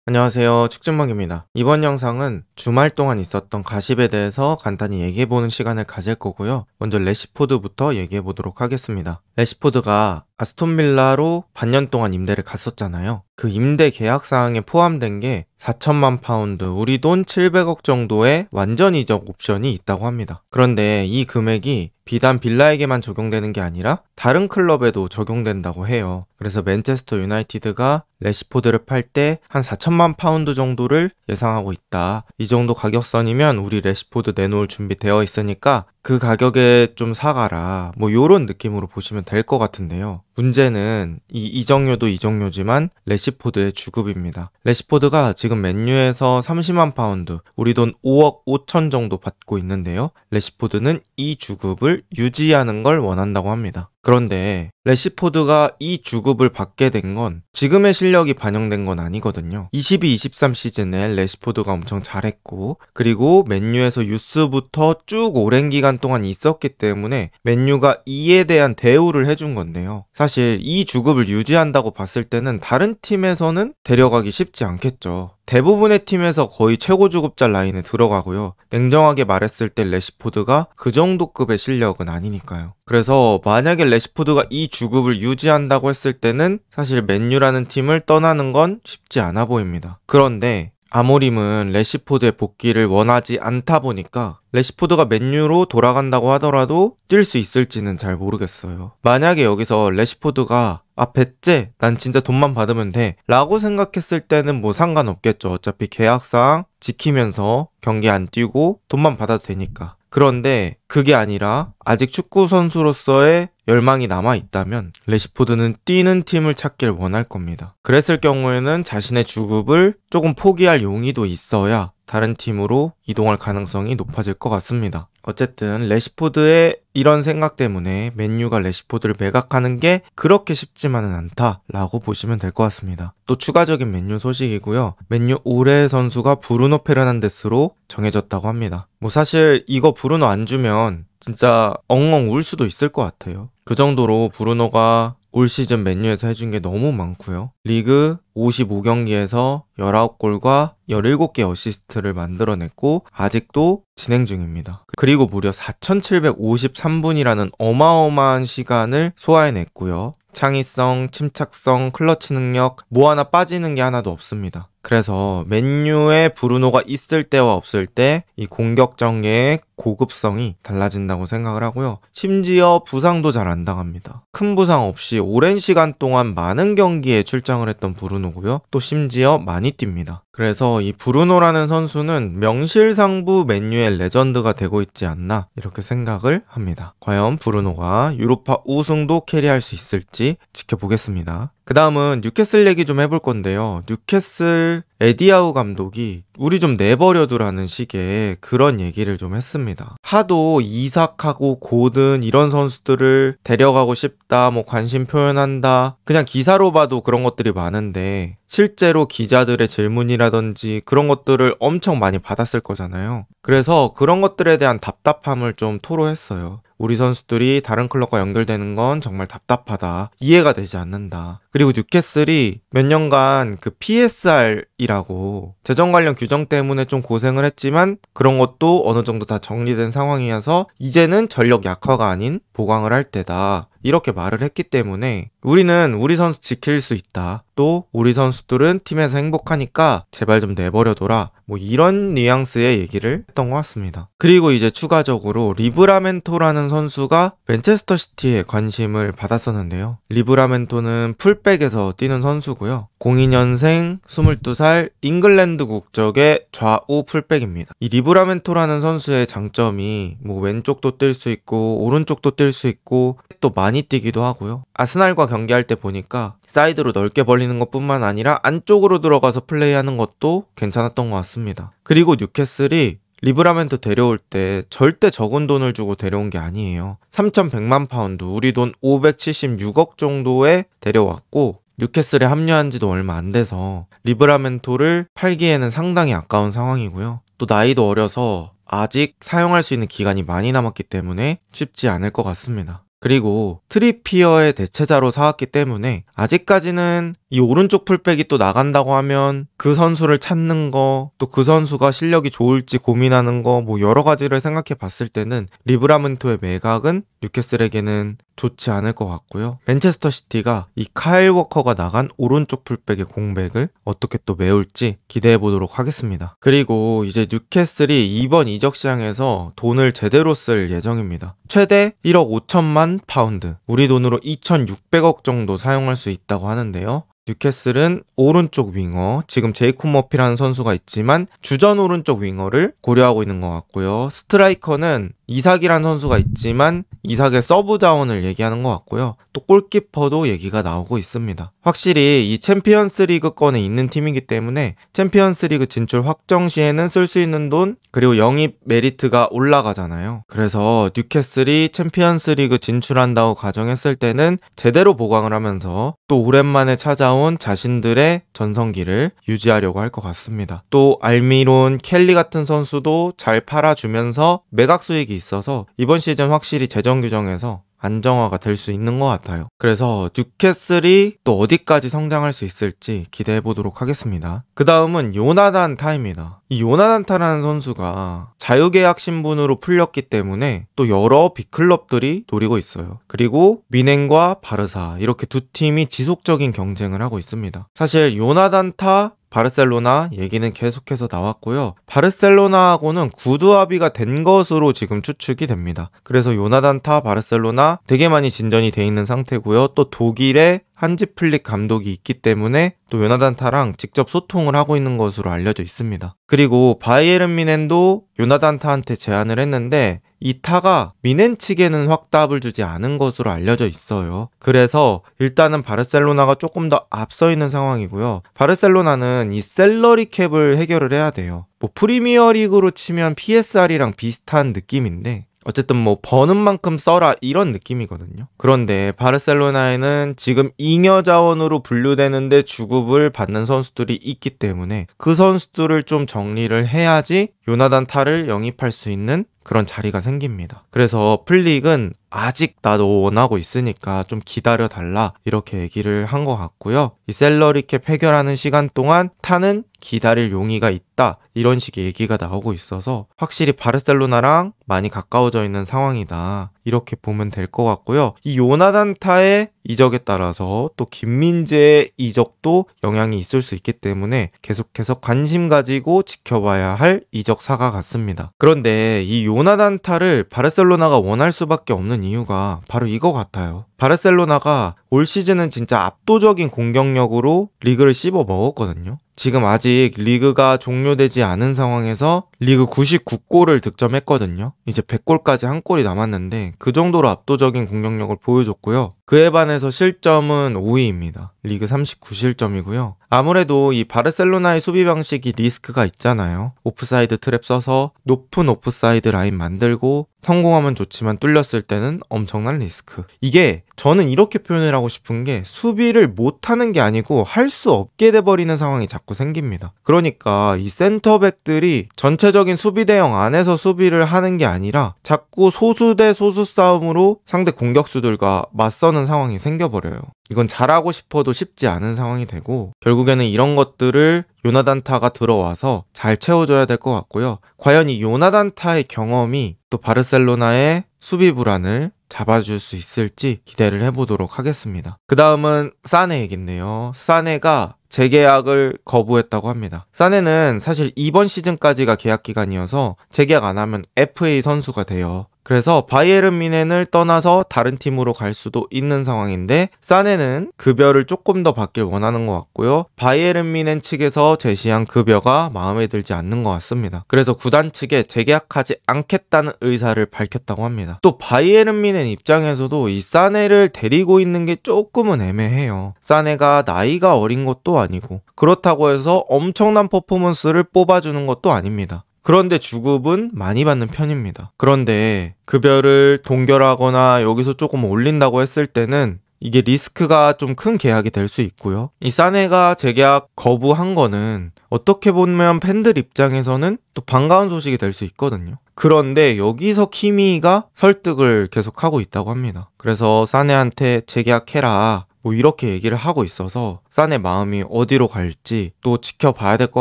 안녕하세요. 축진먹입니다. 이번 영상은 주말 동안 있었던 가십에 대해서 간단히 얘기해보는 시간을 가질 거고요. 먼저 래시포드부터 얘기해보도록 하겠습니다. 래시포드가 아스톤빌라로 반년 동안 임대를 갔었잖아요. 그 임대 계약 사항에 포함된 게 4천만 파운드, 우리 돈 700억 정도의 완전 이적 옵션이 있다고 합니다. 그런데 이 금액이 비단 빌라에게만 적용되는 게 아니라 다른 클럽에도 적용된다고 해요. 그래서 맨체스터 유나이티드가 래시포드를 팔 때 한 4천만 파운드 정도를 예상하고 있다. 이 정도 가격선이면 우리 래시포드 내놓을 준비 되어 있으니까 그 가격에 좀 사가라. 뭐 요런 느낌으로 보시면 될 것 같은데요. 문제는 이 이적료도 이적료지만 래시포드의 주급입니다. 래시포드가 지금 맨유에서 30만 파운드, 우리 돈 5억 5천 정도 받고 있는데요. 래시포드는 이 주급을 유지하는 걸 원한다고 합니다. 그런데 래시포드가 이 주급을 받게 된 건 지금의 실력이 반영된 건 아니거든요. 22-23 시즌에 래시포드가 엄청 잘했고, 그리고 맨유에서 유스부터 쭉 오랜 기간 동안 있었기 때문에 맨유가 이에 대한 대우를 해준 건데요. 사실 이 주급을 유지한다고 봤을 때는 다른 팀에서는 데려가기 쉽지 않겠죠. 대부분의 팀에서 거의 최고 주급자 라인에 들어가고요. 냉정하게 말했을 때 래시포드가 그 정도 급의 실력은 아니니까요. 그래서 만약에 래시포드가 이 주급을 유지한다고 했을 때는 사실 맨유라는 팀을 떠나는 건 쉽지 않아 보입니다. 그런데 아모림은 래시포드의 복귀를 원하지 않다 보니까 래시포드가 맨유로 돌아간다고 하더라도 뛸 수 있을지는 잘 모르겠어요. 만약에 여기서 래시포드가 배째 난 진짜 돈만 받으면 돼 라고 생각했을 때는 뭐 상관없겠죠. 어차피 계약상 지키면서 경기 안 뛰고 돈만 받아도 되니까. 그런데 그게 아니라 아직 축구 선수로서의 열망이 남아있다면 래시포드는 뛰는 팀을 찾길 원할 겁니다. 그랬을 경우에는 자신의 주급을 조금 포기할 용의도 있어야 다른 팀으로 이동할 가능성이 높아질 것 같습니다. 어쨌든 래시포드의 이런 생각 때문에 맨유가 래시포드를 매각하는 게 그렇게 쉽지만은 않다라고 보시면 될 것 같습니다. 또 추가적인 맨유 소식이고요. 맨유 올해의 선수가 브루노 페르난데스로 정해졌다고 합니다. 뭐 사실 이거 브루노 안 주면 진짜 엉엉 울 수도 있을 것 같아요. 그 정도로 브루노가 올 시즌 맨유에서 해준 게 너무 많고요. 리그 55경기에서 19골과 17개 어시스트를 만들어냈고 아직도 진행 중입니다. 그리고 무려 4,753분이라는 어마어마한 시간을 소화해냈고요. 창의성, 침착성, 클러치 능력 뭐 하나 빠지는 게 하나도 없습니다. 그래서 맨유에 브루노가 있을 때와 없을 때 이 공격 전개의 고급성이 달라진다고 생각을 하고요. 심지어 부상도 잘 안 당합니다. 큰 부상 없이 오랜 시간 동안 많은 경기에 출장을 했던 브루노고요. 또 심지어 많이 뜁니다. 그래서 이 브루노라는 선수는 명실상부 맨유의 레전드가 되고 있지 않나 이렇게 생각을 합니다. 과연 브루노가 유로파 우승도 캐리할 수 있을지 지켜보겠습니다. 그 다음은 뉴캐슬 얘기 좀 해볼 건데요. 뉴캐슬 에디아우 감독이 우리 좀 내버려두라는 식의 그런 얘기를 좀 했습니다. 하도 이삭하고 고든 이런 선수들을 데려가고 싶다, 뭐 관심 표현한다, 그냥 기사로 봐도 그런 것들이 많은데 실제로 기자들의 질문이라든지 그런 것들을 엄청 많이 받았을 거잖아요. 그래서 그런 것들에 대한 답답함을 좀 토로했어요. 우리 선수들이 다른 클럽과 연결되는 건 정말 답답하다. 이해가 되지 않는다. 그리고 뉴캐슬이 몇 년간 그 PSR이라고 재정 관련 규정 때문에 좀 고생을 했지만 그런 것도 어느 정도 다 정리된 상황이어서 이제는 전력 약화가 아닌 보강을 할 때다. 이렇게 말을 했기 때문에 우리는 우리 선수 지킬 수 있다. 또 우리 선수들은 팀에서 행복하니까 제발 좀 내버려둬라. 뭐 이런 뉘앙스의 얘기를 했던 것 같습니다. 그리고 이제 추가적으로 리브라멘토라는 선수가 맨체스터 시티에 관심을 받았었는데요. 리브라멘토는 풀백에서 뛰는 선수고요. 02년생 22살 잉글랜드 국적의 좌우 풀백입니다. 이 리브라멘토라는 선수의 장점이 뭐 왼쪽도 뛸 수 있고 오른쪽도 뛸 수 있고 또 많이 뛰기도 하고요. 아스날과 경기할 때 보니까 사이드로 넓게 벌리는 것뿐만 아니라 안쪽으로 들어가서 플레이하는 것도 괜찮았던 것 같습니다. 그리고 뉴캐슬이 리브라멘토 데려올 때 절대 적은 돈을 주고 데려온 게 아니에요. 3,100만 파운드, 우리 돈 576억 정도에 데려왔고 뉴캐슬에 합류한 지도 얼마 안 돼서 리브라멘토를 팔기에는 상당히 아까운 상황이고요. 또 나이도 어려서 아직 사용할 수 있는 기간이 많이 남았기 때문에 쉽지 않을 것 같습니다. 그리고 트리피어의 대체자로 사왔기 때문에 아직까지는 이 오른쪽 풀백이 또 나간다고 하면 그 선수를 찾는 거, 또 그 선수가 실력이 좋을지 고민하는 거, 뭐 여러 가지를 생각해 봤을 때는 리브라멘토의 매각은 뉴캐슬에게는 좋지 않을 것 같고요. 맨체스터 시티가 이 카일 워커가 나간 오른쪽 풀백의 공백을 어떻게 또 메울지 기대해 보도록 하겠습니다. 그리고 이제 뉴캐슬이 이번 이적 시장에서 돈을 제대로 쓸 예정입니다. 최대 1억 5천만 파운드, 우리 돈으로 2,600억 정도 사용할 수 있다고 하는데요. 뉴캐슬은 오른쪽 윙어, 지금 제이콥 머피라는 선수가 있지만 주전 오른쪽 윙어를 고려하고 있는 것 같고요. 스트라이커는 이삭이라는 선수가 있지만 이삭의 서브 자원을 얘기하는 것 같고요. 또 골키퍼도 얘기가 나오고 있습니다. 확실히 이 챔피언스 리그권에 있는 팀이기 때문에 챔피언스 리그 진출 확정 시에는 쓸 수 있는 돈, 그리고 영입 메리트가 올라가잖아요. 그래서 뉴캐슬이 챔피언스 리그 진출한다고 가정했을 때는 제대로 보강을 하면서 또 오랜만에 찾아온 자신들의 전성기를 유지하려고 할 것 같습니다. 또 알미론, 켈리 같은 선수도 잘 팔아주면서 매각 수익이 있어서 이번 시즌 확실히 재정 규정에서 안정화가 될 수 있는 것 같아요. 그래서 뉴캐슬이 또 어디까지 성장할 수 있을지 기대해 보도록 하겠습니다. 그 다음은 요나단 타입니다. 이 요나단 타라는 선수가 자유계약 신분으로 풀렸기 때문에 또 여러 빅클럽들이 노리고 있어요. 그리고 미넨과 바르사, 이렇게 두 팀이 지속적인 경쟁을 하고 있습니다. 사실 요나단 타 바르셀로나 얘기는 계속해서 나왔고요. 바르셀로나하고는 구두 합의가 된 것으로 지금 추측이 됩니다. 그래서 요나단 타 바르셀로나 되게 많이 진전이 돼 있는 상태고요. 또 독일의 한지 플릭 감독이 있기 때문에 또 요나단 타랑 직접 소통을 하고 있는 것으로 알려져 있습니다. 그리고 바이에른 미넨도 요나단 타한테 제안을 했는데 이 타가 미넨 측에는 확답을 주지 않은 것으로 알려져 있어요. 그래서 일단은 바르셀로나가 조금 더 앞서 있는 상황이고요. 바르셀로나는 이 셀러리 캡을 해결을 해야 돼요. 뭐 프리미어 리그로 치면 PSR이랑 비슷한 느낌인데 어쨌든 뭐 버는 만큼 써라 이런 느낌이거든요. 그런데 바르셀로나에는 지금 잉여 자원으로 분류되는데 주급을 받는 선수들이 있기 때문에 그 선수들을 좀 정리를 해야지 요나단 타를 영입할 수 있는 그런 자리가 생깁니다. 그래서 플릭은 아직 나도 원하고 있으니까 좀 기다려 달라 이렇게 얘기를 한 것 같고요. 이 셀러리 캡 해결하는 시간 동안 타는 기다릴 용의가 있다 이런 식의 얘기가 나오고 있어서 확실히 바르셀로나랑 많이 가까워져 있는 상황이다 이렇게 보면 될 것 같고요. 이 요나단 타의 이적에 따라서 또 김민재의 이적도 영향이 있을 수 있기 때문에 계속해서 관심 가지고 지켜봐야 할 이적 사가 같습니다. 그런데 이 요나단 타를 바르셀로나가 원할 수밖에 없는 이유가 바로 이거 같아요. 바르셀로나가 올 시즌은 진짜 압도적인 공격력으로 리그를 씹어 먹었거든요. 지금 아직 리그가 종료되지 않은 상황에서 리그 99골을 득점했거든요. 이제 100골까지 한 골이 남았는데 그 정도로 압도적인 공격력을 보여줬고요. 그에 반해서 실점은 5위입니다. 리그 39실점이고요. 아무래도 이 바르셀로나의 수비 방식이 리스크가 있잖아요. 오프사이드 트랩 써서 높은 오프사이드 라인 만들고 성공하면 좋지만 뚫렸을 때는 엄청난 리스크. 이게 저는 이렇게 표현을 하고 싶은 게 수비를 못하는 게 아니고 할 수 없게 돼버리는 상황이 자꾸 생깁니다. 그러니까 이 센터백들이 전체적인 수비 대형 안에서 수비를 하는 게 아니라 자꾸 소수 대 소수 싸움으로 상대 공격수들과 맞서는 상황이 생겨버려요. 이건 잘하고 싶어도 쉽지 않은 상황이 되고 결국에는 이런 것들을 요나단 타가 들어와서 잘 채워줘야 될 것 같고요. 과연 이 요나단 타의 경험이 또 바르셀로나의 수비 불안을 잡아줄 수 있을지 기대를 해보도록 하겠습니다. 그 다음은 사네 얘긴데요. 사네가 재계약을 거부했다고 합니다. 사네는 사실 이번 시즌까지가 계약 기간이어서 재계약 안 하면 FA 선수가 돼요. 그래서 바이에른 미넨을 떠나서 다른 팀으로 갈 수도 있는 상황인데 사네는 급여를 조금 더 받길 원하는 것 같고요. 바이에른 미넨 측에서 제시한 급여가 마음에 들지 않는 것 같습니다. 그래서 구단 측에 재계약하지 않겠다는 의사를 밝혔다고 합니다. 또 바이에른 미넨 입장에서도 이 사네를 데리고 있는 게 조금은 애매해요. 사네가 나이가 어린 것도 아니고 그렇다고 해서 엄청난 퍼포먼스를 뽑아주는 것도 아닙니다. 그런데 주급은 많이 받는 편입니다. 그런데 급여를 동결하거나 여기서 조금 올린다고 했을 때는 이게 리스크가 좀 큰 계약이 될 수 있고요. 이 사네가 재계약 거부한 거는 어떻게 보면 팬들 입장에서는 또 반가운 소식이 될 수 있거든요. 그런데 여기서 키미가 설득을 계속하고 있다고 합니다. 그래서 사네한테 재계약해라. 뭐 이렇게 얘기를 하고 있어서 사네 마음이 어디로 갈지 또 지켜봐야 될 것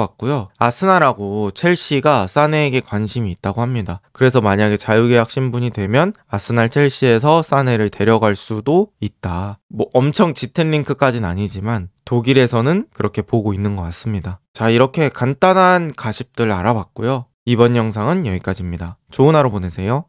같고요. 아스날하고 첼시가 사네에게 관심이 있다고 합니다. 그래서 만약에 자유계약 신분이 되면 아스날 첼시에서 사네를 데려갈 수도 있다. 뭐 엄청 짙은 링크까지는 아니지만 독일에서는 그렇게 보고 있는 것 같습니다. 자, 이렇게 간단한 가십들 알아봤고요. 이번 영상은 여기까지입니다. 좋은 하루 보내세요.